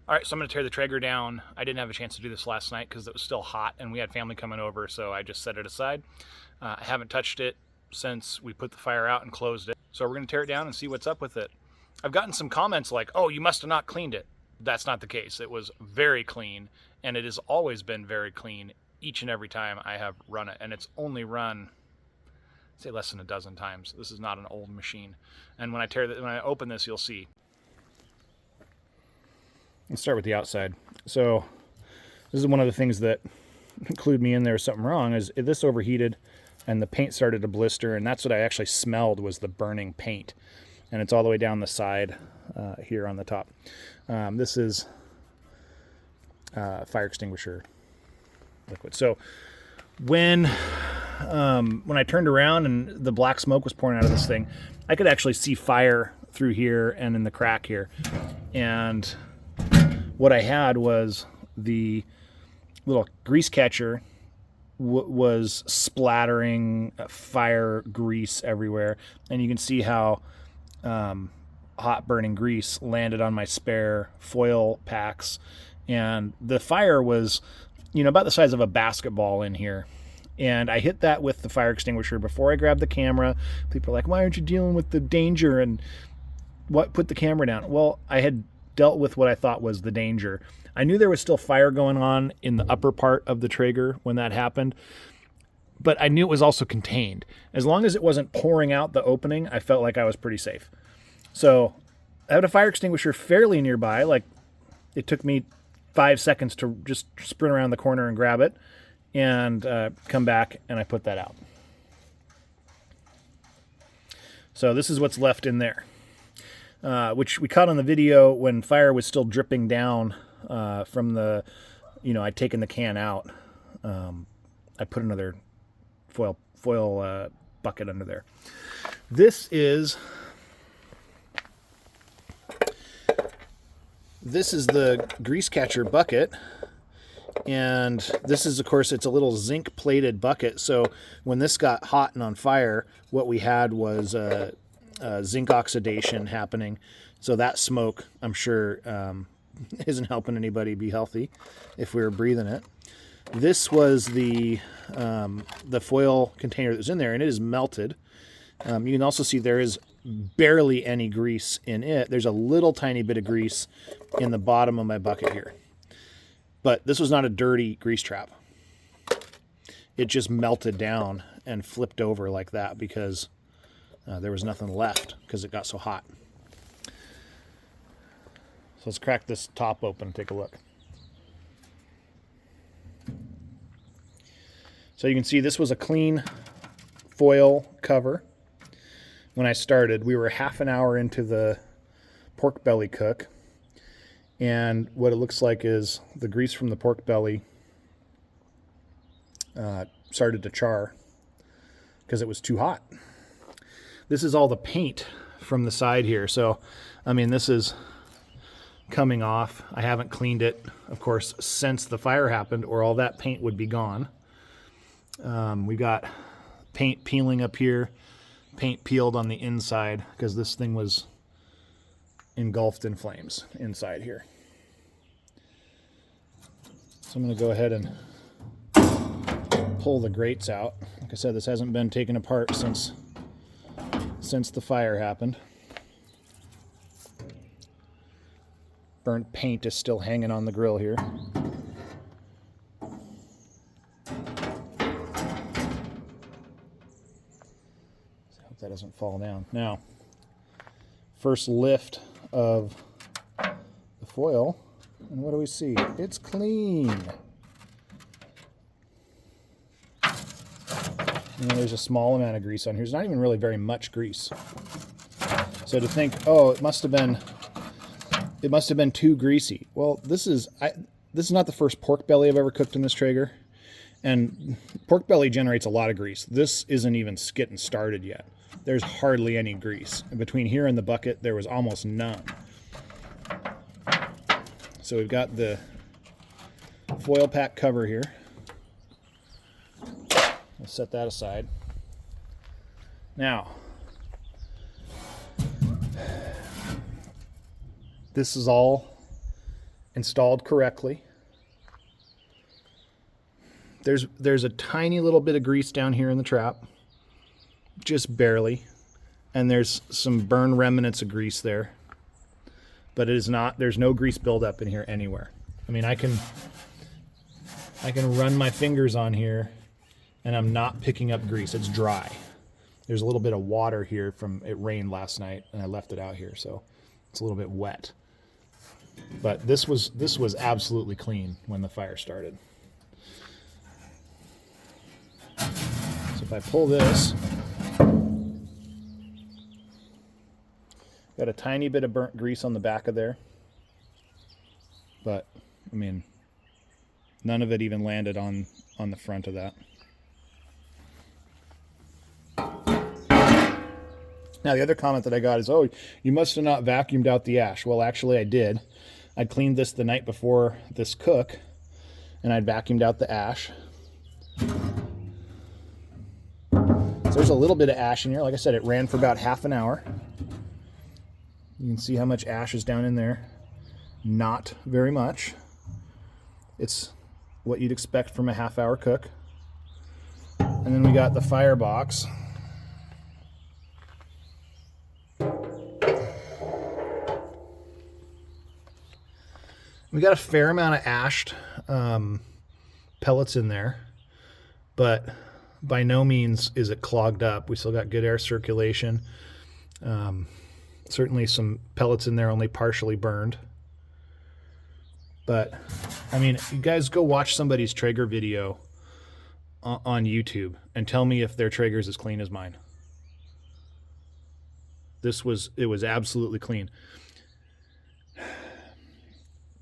All right, so I'm going to tear the Traeger down. I didn't have a chance to do this last night because it was still hot and we had family coming over, so I just set it aside. I haven't touched it since we put the fire out and closed it. So we're going to tear it down and see what's up with it. I've gotten some comments like, oh, you must have not cleaned it. That's not the case. It was very clean, and it has always been very clean each and every time I have run it. And it's only run, say, less than a dozen times. This is not an old machine. And when I open this, you'll see. Let's start with the outside. So this is one of the things that clued me in there something wrong, is this overheated and the paint started to blister, and that's what I actually smelled, was the burning paint. And it's all the way down the side here on the top. This is fire extinguisher liquid. So when I turned around and the black smoke was pouring out of this thing, I could actually see fire through here and in the crack here. And what I had was the little grease catcher was splattering fire grease everywhere, and you can see how hot burning grease landed on my spare foil packs, and the fire was, about the size of a basketball in here. And I hit that with the fire extinguisher before I grabbed the camera. People are like, why aren't you dealing with the danger and put the camera down? Well, I had dealt with what I thought was the danger. I knew there was still fire going on in the upper part of the Traeger when that happened, but I knew it was also contained. As long as it wasn't pouring out the opening, I felt like I was pretty safe. So I had a fire extinguisher fairly nearby. Like, it took me 5 seconds to just sprint around the corner and grab it and come back, and I put that out. So this is what's left in there, which we caught on the video when fire was still dripping down from the, I'd taken the can out. I put another foil bucket under there. This is the grease catcher bucket, and this is, of course, it's a little zinc plated bucket. So when this got hot and on fire, what we had was zinc oxidation happening. So that smoke, I'm sure, isn't helping anybody be healthy if we were breathing it. This was the foil container that was in there, and it is melted. You can also see there is barely any grease in it. There's a little tiny bit of grease in the bottom of my bucket here. But this was not a dirty grease trap. It just melted down and flipped over like that because there was nothing left because it got so hot. So let's crack this top open and take a look. So you can see this was a clean foil cover. When I started, we were half an hour into the pork belly cook, and what it looks like is the grease from the pork belly started to char because it was too hot. This is all the paint from the side here. So, this is coming off. I haven't cleaned it, of course, since the fire happened, or all that paint would be gone. We got paint peeling up here, paint peeled on the inside because this thing was engulfed in flames inside here. So I'm going to go ahead and pull the grates out. Like I said, this hasn't been taken apart since the fire happened. Burnt paint is still hanging on the grill here. Hope that doesn't fall down. Now, first lift of the foil, and what do we see? It's clean. And there's a small amount of grease on here. There's not even really very much grease. So to think, oh, it must have been too greasy. Well, this is not the first pork belly I've ever cooked in this Traeger, and pork belly generates a lot of grease. This isn't even getting started yet. There's hardly any grease. And between here and the bucket, there was almost none. So we've got the foil pack cover here. I'll set that aside. Now, this is all installed correctly. There's a tiny little bit of grease down here in the trap, just barely, and there's some burn remnants of grease there, but it is not, there's no grease buildup in here anywhere. I mean, I can run my fingers on here and I'm not picking up grease. It's dry. There's a little bit of water here from, it rained last night and I left it out here, so it's a little bit wet. But this was absolutely clean when the fire started. So if I pull this, got a tiny bit of burnt grease on the back of there, but I mean, none of it even landed on the front of that. Now the other comment that I got is, oh, you must have not vacuumed out the ash. Well, actually I did. I cleaned this the night before this cook, and I'd vacuumed out the ash. So there's a little bit of ash in here. Like I said, it ran for about half an hour. You can see how much ash is down in there. Not very much. It's what you'd expect from a half-hour cook. And then we got the firebox. We got a fair amount of ashed pellets in there, but by no means is it clogged up. We still got good air circulation. Certainly some pellets in there only partially burned. But, I mean, you guys go watch somebody's Traeger video on YouTube and tell me if their Traeger's as clean as mine. It was absolutely clean.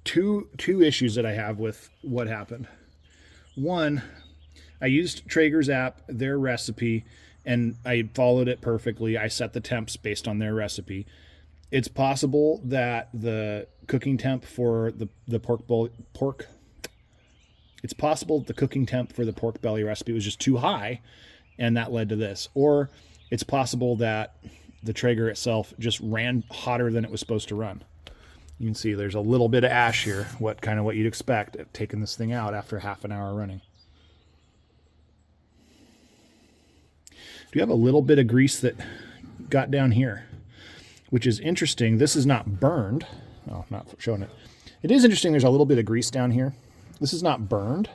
Two issues that I have with what happened. One, I used Traeger's app, their recipe, and I followed it perfectly. I set the temps based on their recipe. It's possible that the cooking temp for the pork it's possible the cooking temp for the pork belly recipe was just too high, and that led to this. Or it's possible that the Traeger itself just ran hotter than it was supposed to run. You can see there's a little bit of ash here, what you'd expect at taking this thing out after half an hour running. Do you have a little bit of grease that got down here, which is interesting. This is not burned. Oh, not showing it. It is interesting. There's a little bit of grease down here. This is not burned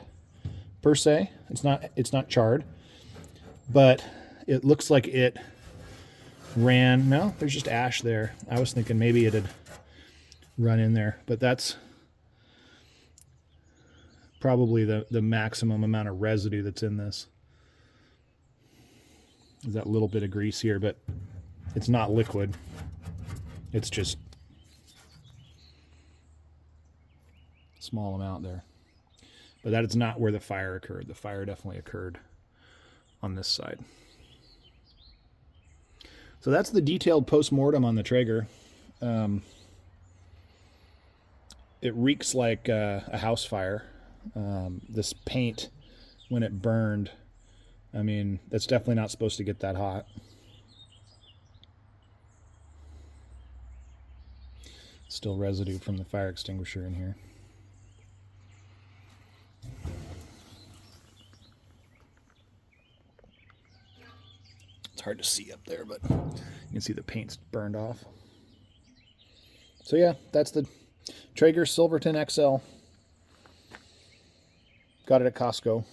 per se. It's not charred, but it looks like it ran. No, there's just ash there. I was thinking maybe it had run in there, but that's probably the maximum amount of residue that's in this. Is that little bit of grease here, but it's not liquid. It's just a small amount there. But that is not where the fire occurred. The fire definitely occurred on this side. So that's the detailed post-mortem on the Traeger. It reeks like a house fire. This paint, when it burned, I mean, that's definitely not supposed to get that hot. Still residue from the fire extinguisher in here. It's hard to see up there, but you can see the paint's burned off. So yeah, that's the Traeger Silverton XL. Got it at Costco.